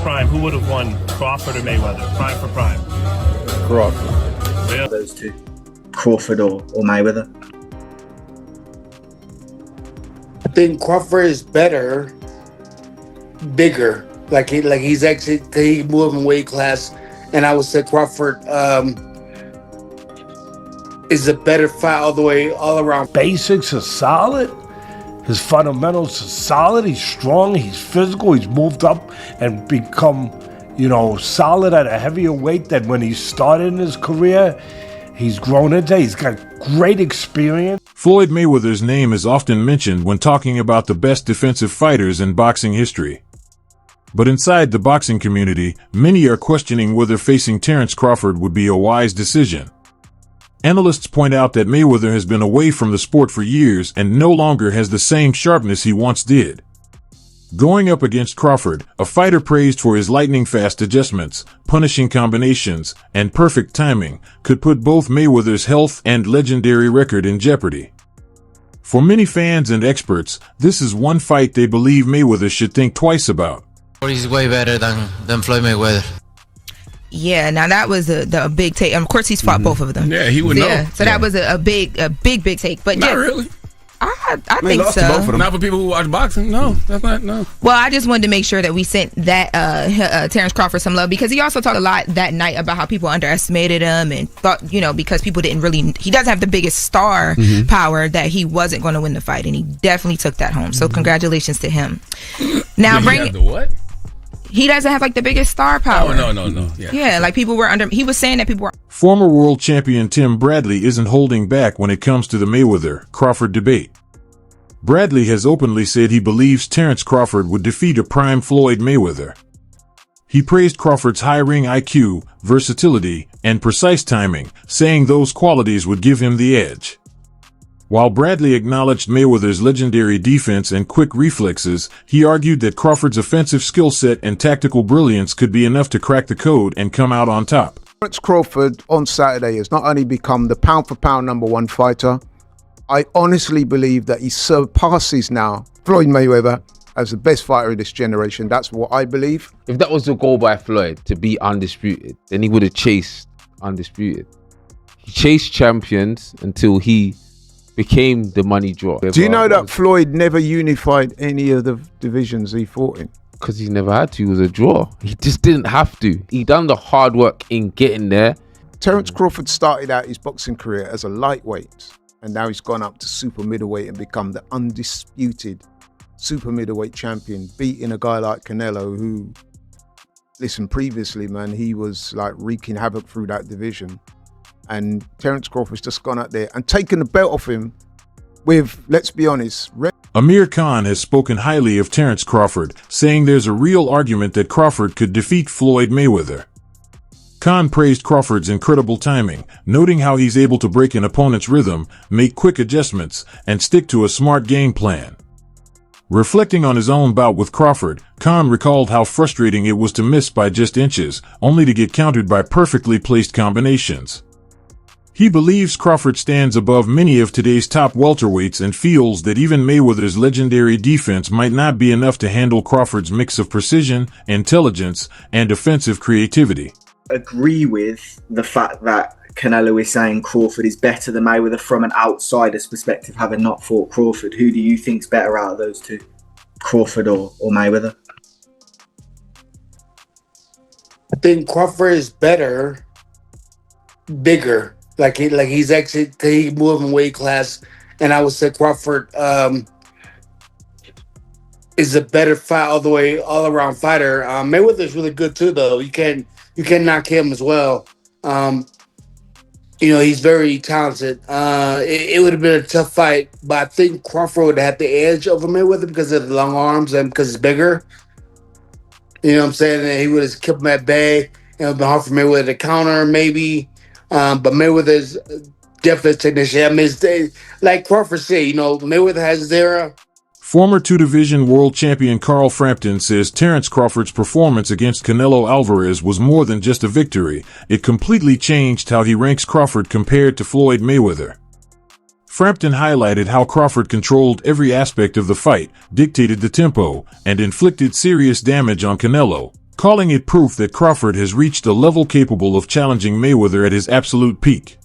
prime, who would have won, Crawford or Mayweather? Prime for prime. Crawford. Yeah. Those two, Crawford or Mayweather. I think Crawford is better, bigger. He's actually he moved in weight class, and I would say Crawford is a better fight all around. Basics are solid. His fundamentals are solid. He's strong. He's physical. He's moved up and become, solid at a heavier weight than when he started in his career. He's grown into. He's got great experience. Floyd Mayweather's name is often mentioned when talking about the best defensive fighters in boxing history. But inside the boxing community, many are questioning whether facing Terence Crawford would be a wise decision. Analysts point out that Mayweather has been away from the sport for years and no longer has the same sharpness he once did. Going up against Crawford, a fighter praised for his lightning-fast adjustments, punishing combinations, and perfect timing, could put both Mayweather's health and legendary record in jeopardy. For many fans and experts, this is one fight they believe Mayweather should think twice about. He's way better than Floyd Mayweather. Yeah, now that was a big take. Of course, he's fought both of them. Yeah, he would know. So that was a big take. But not yeah, really. I think lost so. to both of them. Not for people who watch boxing. No, that's not. No. Well, I just wanted to make sure that we sent that Terence Crawford some love, because he also talked a lot that night about how people underestimated him and thought, because people didn't really. He doesn't have the biggest star power, that he wasn't going to win the fight, and he definitely took that home. So congratulations to him. Now The what? He doesn't have the biggest star power. Oh, no. Yeah, people were he was saying that people were. Former world champion Tim Bradley isn't holding back when it comes to the Mayweather-Crawford debate. Bradley has openly said he believes Terence Crawford would defeat a prime Floyd Mayweather. He praised Crawford's high ring IQ, versatility, and precise timing, saying those qualities would give him the edge. While Bradley acknowledged Mayweather's legendary defense and quick reflexes, he argued that Crawford's offensive skill set and tactical brilliance could be enough to crack the code and come out on top. Terence Crawford on Saturday has not only become the pound-for-pound #1 fighter, I honestly believe that he surpasses now Floyd Mayweather as the best fighter of this generation. That's what I believe. If that was the goal by Floyd, to be undisputed, then he would have chased undisputed. He chased champions until he became the money draw. Do you know that Floyd never unified any of the divisions he fought in? Because he never had to. He was a draw. He just didn't have to. He done the hard work in getting there. Terence Crawford started out his boxing career as a lightweight, and now he's gone up to super middleweight and become the undisputed super middleweight champion, beating a guy like Canelo, who, listen, previously, man, he was wreaking havoc through that division. And Terence Crawford's just gone out there and taken the belt off him with, let's be honest, Amir Khan has spoken highly of Terence Crawford, saying there's a real argument that Crawford could defeat Floyd Mayweather. Khan praised Crawford's incredible timing, noting how he's able to break an opponent's rhythm, make quick adjustments, and stick to a smart game plan. Reflecting on his own bout with Crawford, Khan recalled how frustrating it was to miss by just inches, only to get countered by perfectly placed combinations. He believes Crawford stands above many of today's top welterweights and feels that even Mayweather's legendary defense might not be enough to handle Crawford's mix of precision, intelligence, and offensive creativity. Agree with the fact that Canelo is saying Crawford is better than Mayweather from an outsider's perspective, having not fought Crawford. Who do you think's better out of those two, Crawford or Mayweather? I think Crawford is better, bigger. He's actually he moved in weight class, and I would say Crawford is a better fight all around fighter. Mayweather's really good too, though. You can't knock him as well. He's very talented. It would have been a tough fight, but I think Crawford would have had the edge over Mayweather because of the long arms and because it's bigger. You know what I'm saying? And he would have kept him at bay. It would have been hard for Mayweather to counter, maybe. But Mayweather's definitely a technician. I mean, like Crawford said, Mayweather has his era. Former two-division world champion Carl Frampton says Terence Crawford's performance against Canelo Alvarez was more than just a victory. It completely changed how he ranks Crawford compared to Floyd Mayweather. Frampton highlighted how Crawford controlled every aspect of the fight, dictated the tempo, and inflicted serious damage on Canelo, calling it proof that Crawford has reached a level capable of challenging Mayweather at his absolute peak.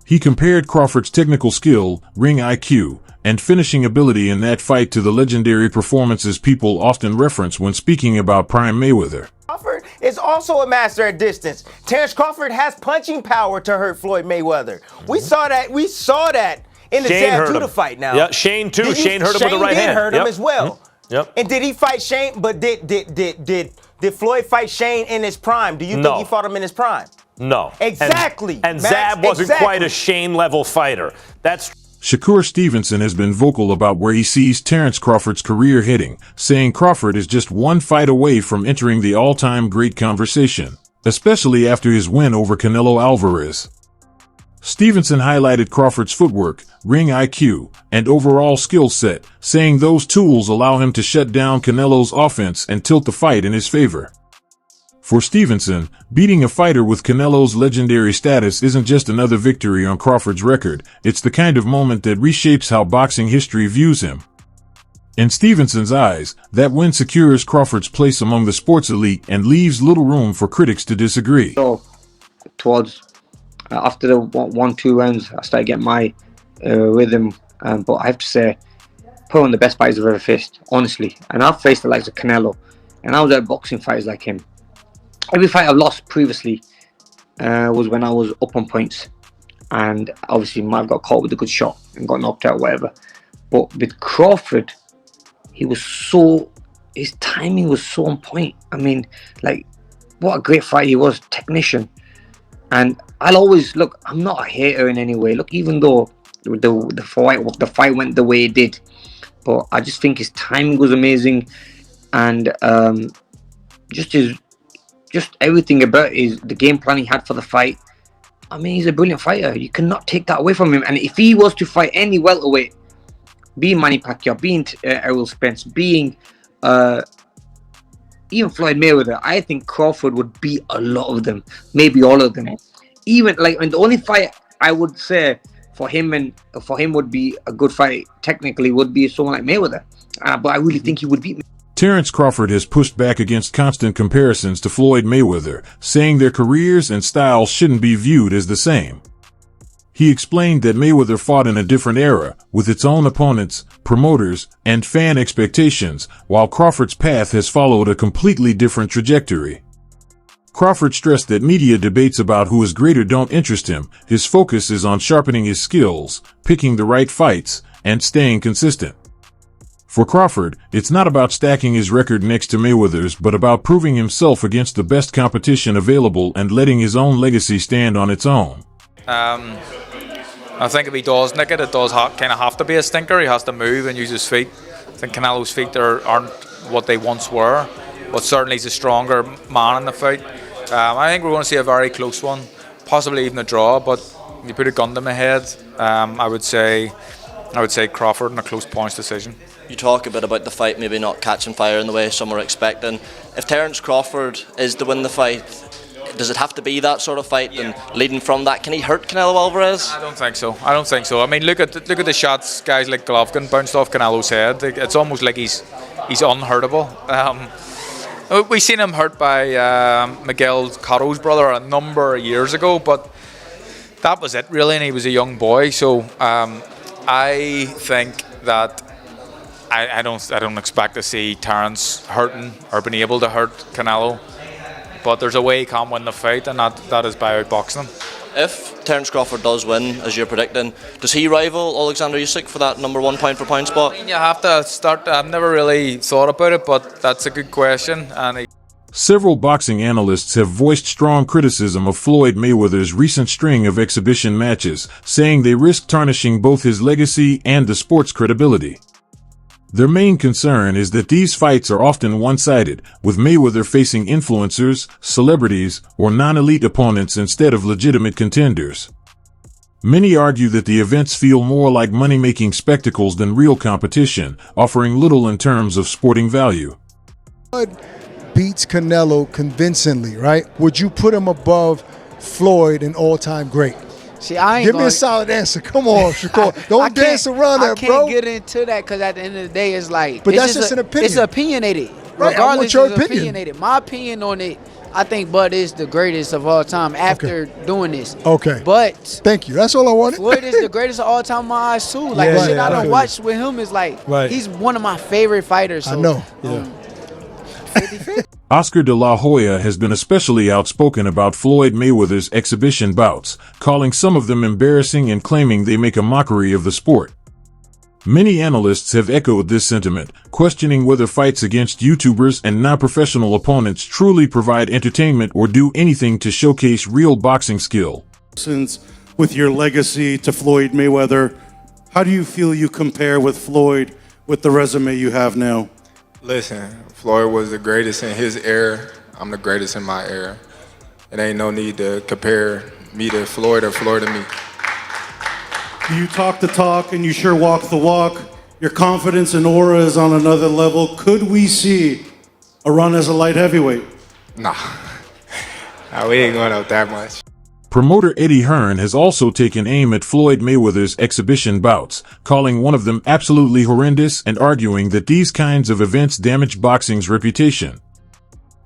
He compared Crawford's technical skill, ring IQ, and finishing ability in that fight to the legendary performances people often reference when speaking about prime Mayweather. Crawford is also a master at distance. Terence Crawford has punching power to hurt Floyd Mayweather. We saw that in the Zab Judah fight now. Yeah, Shane too. Shane hurt him with the right hand. Shane did hurt him as well. Yep. And did he fight Shane? But did Floyd fight Shane in his prime? Do you think he fought him in his prime? No. Exactly. And Zab wasn't quite a Shane-level fighter. That's Shakur Stevenson has been vocal about where he sees Terence Crawford's career heading, saying Crawford is just one fight away from entering the all-time great conversation, especially after his win over Canelo Alvarez. Stevenson highlighted Crawford's footwork, ring IQ, and overall skill set, saying those tools allow him to shut down Canelo's offense and tilt the fight in his favor. For Stevenson, beating a fighter with Canelo's legendary status isn't just another victory on Crawford's record, it's the kind of moment that reshapes how boxing history views him. In Stevenson's eyes, that win secures Crawford's place among the sports elite and leaves little room for critics to disagree. So, towards after the 1-2 rounds, I started getting my rhythm, but I have to say, put on the best fighters I've ever faced, honestly. And I've faced the likes of Canelo, and I was at boxing fighters like him. Every fight I've lost previously was when I was up on points, and obviously might have got caught with a good shot and got knocked out or whatever. But with Crawford, his timing was so on point. I mean, like, what a great fight he was, technician. And I'll always, look, I'm not a hater in any way. Look, even though the fight went the way it did, but I just think his timing was amazing, and just everything about the game plan he had for the fight. I mean, he's a brilliant fighter. You cannot take that away from him. And if he was to fight any welterweight, being Manny Pacquiao, being Errol Spence, being even Floyd Mayweather, I think Crawford would beat a lot of them, maybe all of them. Even and the only fight I would say for him would be a good fight technically would be someone like Mayweather. But I really think he would beat me. Terence Crawford has pushed back against constant comparisons to Floyd Mayweather, saying their careers and styles shouldn't be viewed as the same. He explained that Mayweather fought in a different era, with its own opponents, promoters, and fan expectations, while Crawford's path has followed a completely different trajectory. Crawford stressed that media debates about who is greater don't interest him. His focus is on sharpening his skills, picking the right fights, and staying consistent. For Crawford, it's not about stacking his record next to Mayweather's, but about proving himself against the best competition available and letting his own legacy stand on its own. I think if he does nick it, it does kind of have to be a stinker. He has to move and use his feet. I think Canelo's feet aren't what they once were, but certainly he's a stronger man in the fight. I think we're going to see a very close one, possibly even a draw, but if you put a gun to my head, I would say Crawford in a close points decision. You talk a bit about the fight maybe not catching fire in the way some were expecting. If Terence Crawford is to win the fight, does it have to be that sort of fight? And leading from that, can he hurt Canelo Alvarez? I don't think so. I mean, look at the shots guys like Golovkin bounced off Canelo's head. It's almost like he's unhurtable. We seen him hurt by Miguel Cotto's brother a number of years ago, but that was it really, and he was a young boy. So I think that I don't expect to see Terence hurting or being able to hurt Canelo, but there's a way he can win the fight, and that is by outboxing him. If Terence Crawford does win, as you're predicting, does he rival Alexander Usyk for that number 1 pound for pound spot? I mean, you have to start. I've never really thought about it, but that's a good question. Several boxing analysts have voiced strong criticism of Floyd Mayweather's recent string of exhibition matches, saying they risk tarnishing both his legacy and the sport's credibility. Their main concern is that these fights are often one-sided, with Mayweather facing influencers, celebrities, or non-elite opponents instead of legitimate contenders. Many argue that the events feel more like money-making spectacles than real competition, offering little in terms of sporting value. Floyd beats Canelo convincingly, right? Would you put him above Floyd, an all-time great? See, Give me a solid answer. Come on, Shakur. Don't dance around that, bro. I can't get into that because at the end of the day, it's like... But that's just an opinion. It's opinionated. Right, I want regardless your is opinion. opinionated. My opinion on it, I think Bud is the greatest of all time after doing this. Okay. But thank you. That's all I wanted. Floyd is the greatest of all time in my eyes too. Like Yeah, the shit yeah, I I don't feel watch with him is like Right. he's one of my favorite fighters. So, I know. Oscar de la Hoya has been especially outspoken about Floyd Mayweather's exhibition bouts, calling some of them embarrassing and claiming they make a mockery of the sport. Many analysts have echoed this sentiment, questioning whether fights against YouTubers and non-professional opponents truly provide entertainment or do anything to showcase real boxing skill. Since with your legacy to Floyd Mayweather, how do you feel you compare with Floyd with the resume you have now? Listen, Floyd was the greatest in his era. I'm the greatest in my era. It ain't no need to compare me to Floyd or Floyd to me. You talk the talk and you sure walk the walk. Your confidence and aura is on another level. Could we see a run as a light heavyweight? Nah, we ain't going up that much. Promoter Eddie Hearn has also taken aim at Floyd Mayweather's exhibition bouts, calling one of them absolutely horrendous and arguing that these kinds of events damage boxing's reputation.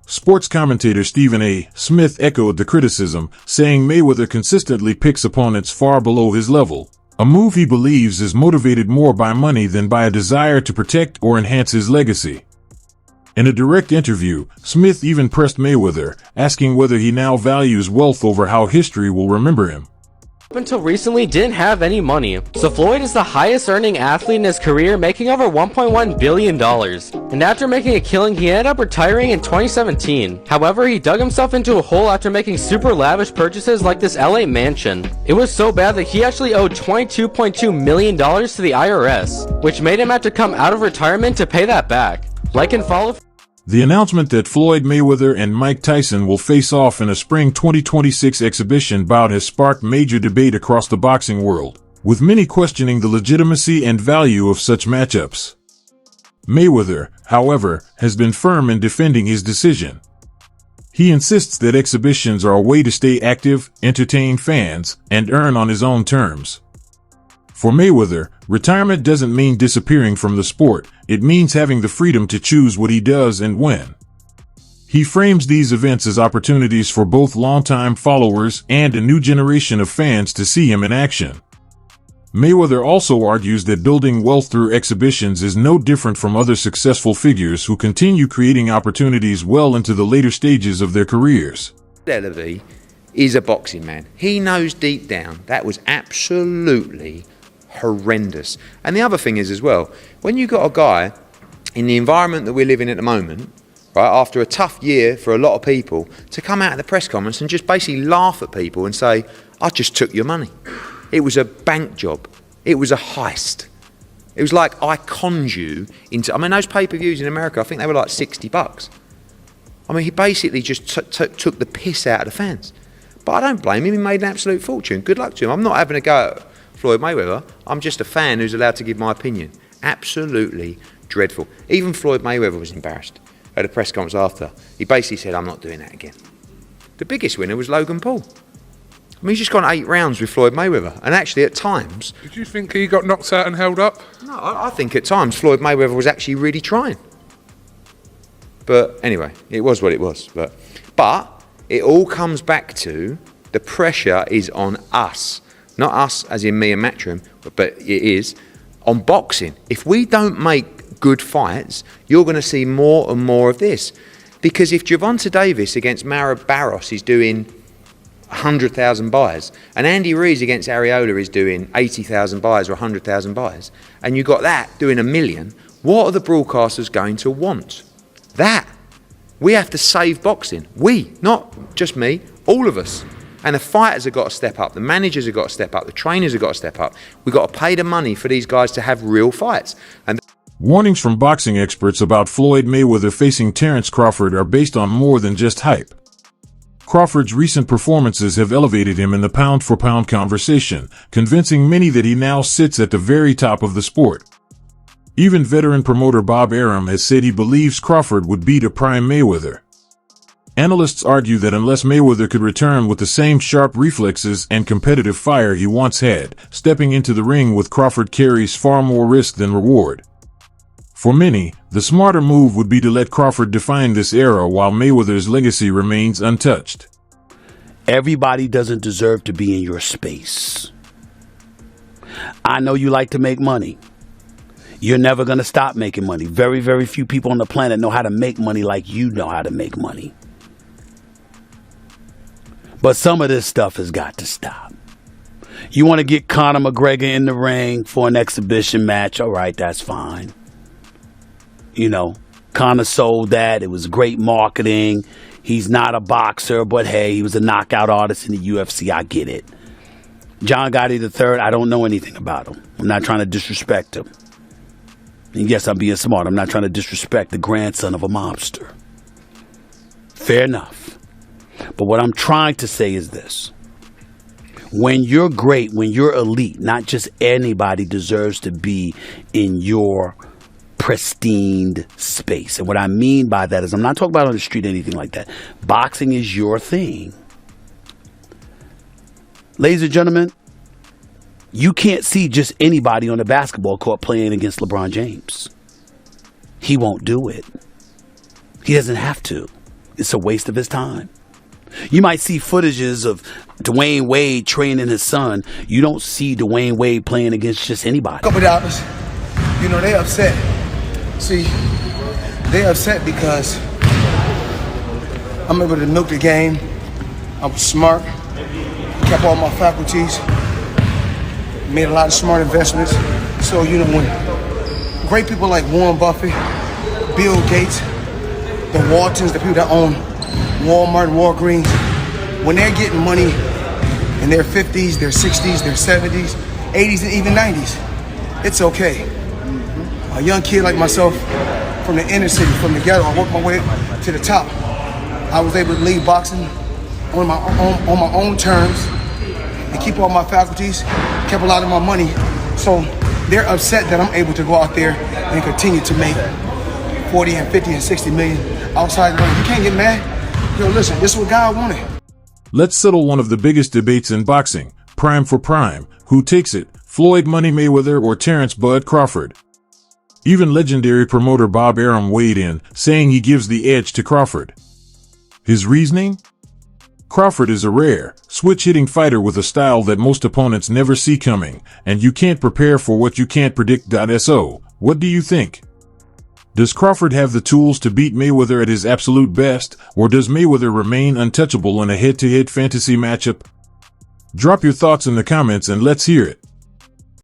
Sports commentator Stephen A. Smith echoed the criticism, saying Mayweather consistently picks opponents far below his level, a move he believes is motivated more by money than by a desire to protect or enhance his legacy. In a direct interview, Smith even pressed Mayweather, asking whether he now values wealth over how history will remember him. Up until recently didn't have any money, so Floyd is the highest earning athlete in his career, making over $1.1 billion. And after making a killing, he ended up retiring in 2017. However, he dug himself into a hole after making super lavish purchases like this LA mansion. It was so bad that he actually owed $22.2 million to the IRS, which made him have to come out of retirement to pay that back. Like and follow. The announcement that Floyd Mayweather and Mike Tyson will face off in a spring 2026 exhibition bout has sparked major debate across the boxing world, with many questioning the legitimacy and value of such matchups. Mayweather, however, has been firm in defending his decision. He insists that exhibitions are a way to stay active, entertain fans, and earn on his own terms. For Mayweather, retirement doesn't mean disappearing from the sport, it means having the freedom to choose what he does and when. He frames these events as opportunities for both longtime followers and a new generation of fans to see him in action. Mayweather also argues that building wealth through exhibitions is no different from other successful figures who continue creating opportunities well into the later stages of their careers. Levy is a boxing man. He knows deep down that was absolutely horrendous. And the other thing is as well, when you got a guy in the environment that we're living at the moment, right, after a tough year for a lot of people, to come out at the press conference and just basically laugh at people and say, I just took your money. It was a bank job. It was a heist. It was like I conned you into, I mean, those pay-per-views in America, I think they were like $60. I mean, he basically just took the piss out of the fans. But I don't blame him, he made an absolute fortune. Good luck to him. I'm not having a go at Floyd Mayweather. I'm just a fan who's allowed to give my opinion. Absolutely dreadful. Even Floyd Mayweather was embarrassed at a press conference after. He basically said, I'm not doing that again. The biggest winner was Logan Paul. I mean, he's just gone 8 rounds with Floyd Mayweather. And actually, at times... Did you think he got knocked out and held up? No, I think at times Floyd Mayweather was actually really trying. But anyway, it was what it was. But it all comes back to the pressure is on us. Not us as in me and Matchroom, but it is on boxing. If we don't make good fights, you're going to see more and more of this. Because if Gervonta Davis against Mara Barros is doing 100,000 buys, and Andy Ruiz against Areola is doing 80,000 buys or 100,000 buys, and you got that doing 1 million, what are the broadcasters going to want? That. We have to save boxing. We, not just me, all of us. And the fighters have got to step up, the managers have got to step up, the trainers have got to step up. We've got to pay the money for these guys to have real fights. And warnings from boxing experts about Floyd Mayweather facing Terence Crawford are based on more than just hype. Crawford's recent performances have elevated him in the pound-for-pound conversation, convincing many that he now sits at the very top of the sport. Even veteran promoter Bob Arum has said he believes Crawford would beat a prime Mayweather. Analysts argue that unless Mayweather could return with the same sharp reflexes and competitive fire he once had, stepping into the ring with Crawford carries far more risk than reward. For many, the smarter move would be to let Crawford define this era while Mayweather's legacy remains untouched. Everybody doesn't deserve to be in your space. I know you like to make money. You're never going to stop making money. Very, very few people on the planet know how to make money like you know how to make money. But some of this stuff has got to stop. You want to get Conor McGregor in the ring for an exhibition match? All right, that's fine. You know, Conor sold that. It was great marketing. He's not a boxer, but hey, he was a knockout artist in the UFC. I get it. John Gotti III, I don't know anything about him. I'm not trying to disrespect him. And yes, I'm being smart. I'm not trying to disrespect the grandson of a mobster. Fair enough. But what I'm trying to say is this. When you're great, when you're elite, not just anybody deserves to be in your pristine space. And what I mean by that is I'm not talking about on the street or anything like that. Boxing is your thing. Ladies and gentlemen, you can't see just anybody on the basketball court playing against LeBron James. He won't do it. He doesn't have to. It's a waste of his time. You might see footages of Dwayne Wade training his son. You don't see Dwayne Wade playing against just anybody. Couple dollars. You know, they upset. See, they upset because I'm able to milk the game. I was smart. Kept all my faculties. Made a lot of smart investments. So, you know, when great people like Warren Buffett, Bill Gates, the Waltons, the people that own Walmart, Walgreens, when they're getting money in their 50s, their 60s, their 70s, 80s, and even 90s, it's okay. A young kid like myself from the inner city, from the ghetto, I worked my way to the top. I was able to leave boxing on my own terms and keep all my faculties, kept a lot of my money. So they're upset that I'm able to go out there and continue to make 40 and 50 and 60 million outside the ring. You can't get mad. Yo, listen, this is what God wanted. Let's settle one of the biggest debates in boxing, prime for prime. Who takes it, Floyd Money Mayweather or Terence Bud Crawford? Even legendary promoter Bob Arum weighed in, saying he gives the edge to Crawford. His reasoning? Crawford is a rare, switch-hitting fighter with a style that most opponents never see coming, and you can't prepare for what you can't predict. So, what do you think? Does Crawford have the tools to beat Mayweather at his absolute best, or does Mayweather remain untouchable in a head-to-head fantasy matchup? Drop your thoughts in the comments and let's hear it.